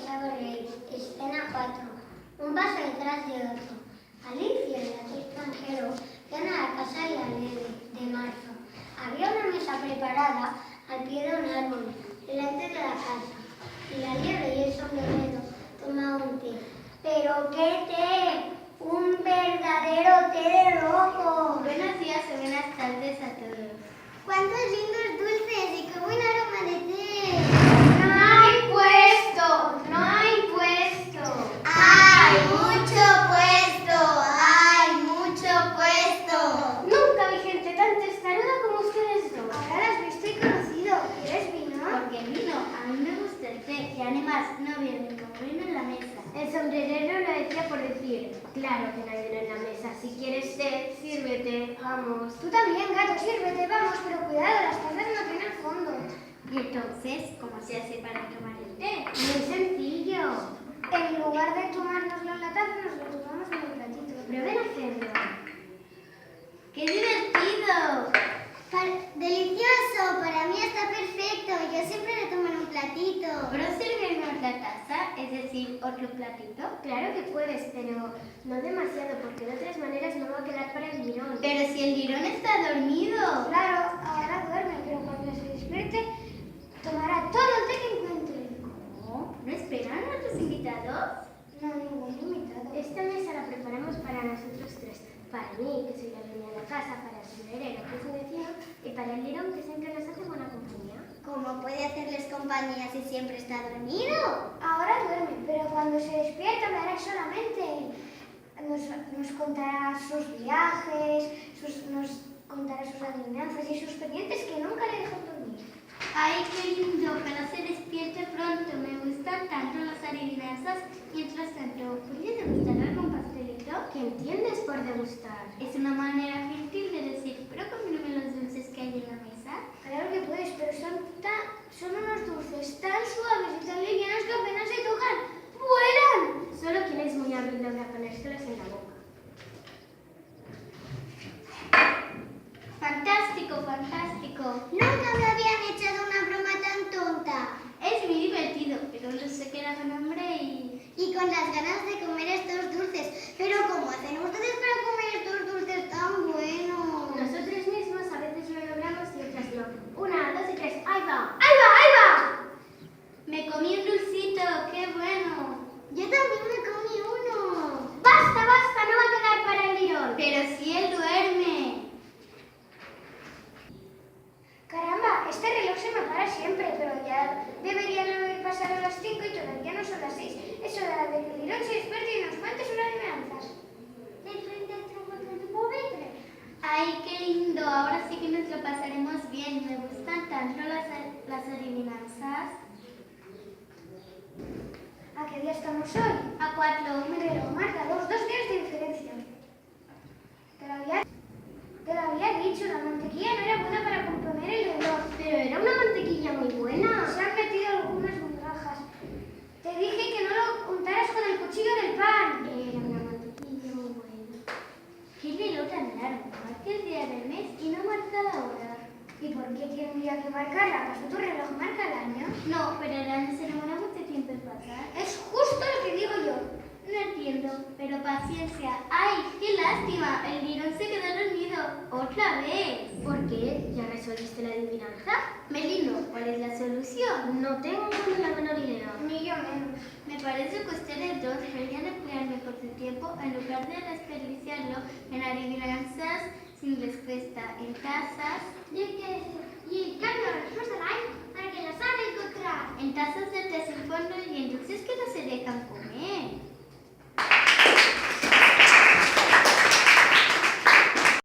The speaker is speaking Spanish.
Chavo Rey, escena 4. Un paso detrás de otro. Alicia y el extranjero van a la casa de la nieve de marzo. Había una mesa preparada al pie de un árbol, delante de la casa. Y la liebre y el sombrerero tomaban un té. ¿Pero qué té? ¡Un verdadero té de rojo! Buenos días o buenas tardes a todos. ¡Cuántos lindos dulces y qué buen aroma de té! ¡No hay puesto! ¡No hay puesto! ¡Hay mucho puesto! ¡Hay mucho puesto! Nunca vi gente tan testaruda como ustedes dos. Ahora las visto y conocido. ¿Quieres vino? Porque el vino, a mí me gusta el té y además no viene como vino en la mesa. El sombrerero lo decía por decir. Claro que no hay vino en la mesa. Si quieres té, sírvete, vamos. Tú también, gato, sírvete, vamos, pero cuidado, las tazas no tienen fondo. Y entonces, ¿cómo se hace para tomar el té? Muy sencillo. En lugar de tomárnoslo en la taza, nos lo tomamos en el platito. Prueben a hacerlo. ¡Qué divertido! ¡Delicioso! Para mí está perfecto. Yo siempre lo tomo en un platito. ¿Puedo servirme otra taza? Es decir, otro platito. Claro que puedes, pero no demasiado, porque de otras maneras no va a quedar para el lirón. Pero si el lirón está dormido. Claro, ahora duerme, pero cuando se despierte, tomará todo el té que encuentre. ¿Cómo? ¿No esperan a otros invitados? No, ningún invitado. Esta mesa la preparamos para nosotros tres. Para mí, que soy la dueña de la casa, para el sombrerero, que es un vecino, y para el lirón, que siempre nos hace buena compañía. ¿Cómo puede hacerles compañía si siempre está dormido? Ahora duerme, pero cuando se despierta me hará solamente. Nos contará sus viajes, nos contará sus adivinanzas y sus pendientes que nunca le dejan dormir. ¡Ay, qué lindo! Ojalá se despierte pronto. Me gustan tanto las adivinanzas. Mientras tanto, ¿puedes degustar algún pastelito? ¿Qué entiendes por degustar? Es una manera gentil de decir, pero cómeme los dulces que hay en la mesa. Claro que puedes, pero son unos dulces tan suaves y tan livianos que apenas se tocan. ¡Vuelan! Solo quien es muy hábil logra ponérselos en la boca. ¡Fantástico, fantástico! Nunca me habían echado una broma tan tonta. Es muy divertido, pero no sé qué era con hambre Y con las ganas de comer estos dulces. Pero ¿cómo hacen ustedes para comer estos dulces tan buenos? Nosotros mismos a veces lo logramos y otras no. 1, 2 y 3. ¡Ahí va! ¡Ahí va! ¡Ahí va! Me comí un dulcito. ¡Qué bueno! Yo también me comí uno. ¡Basta, basta! No va a quedar para el lirón. Pero si él duerme. Caramba, este reloj se me para siempre, pero ya deberían haber pasado las 5 y todavía no son las 6. Es hora de que el lirón se despierte y nos cuente sus adivinanzas. De frente al tronco de tu pupitre. ¡Ay, qué lindo! Ahora sí que nos lo pasaremos bien. Me gustan tanto las adivinanzas. ¿A qué día estamos hoy? A 4. Mi reloj marca 2 días de diferencia. Te lo había dicho, la mantequilla no era buena para componer el reloj. Pero era una mantequilla muy buena. Se han metido algunas migajas. Te dije que no lo untaras con el cuchillo del pan. Era una mantequilla muy buena. ¿Qué reloj tan largo? Marca el día del mes y no marca la hora. ¿Y por qué tendría que marcarla? ¿Acaso tu reloj marca el año? No, pero el año se demora mucho tiempo en pasar. Es justo lo que digo yo. No entiendo, pero paciencia. ¡Ay, qué lástima! El lirón se quedó dormido. ¡Otra vez! ¿Por qué? ¿Ya resolviste la adivinanza? Melino, ¿cuál es la solución? No tengo ni la menor idea. Ni yo menos. Me parece que ustedes dos deberían emplear mejor su tiempo en lugar de desperdiciarlo en adivinanzas sin respuesta, en tazas. ¿Y qué?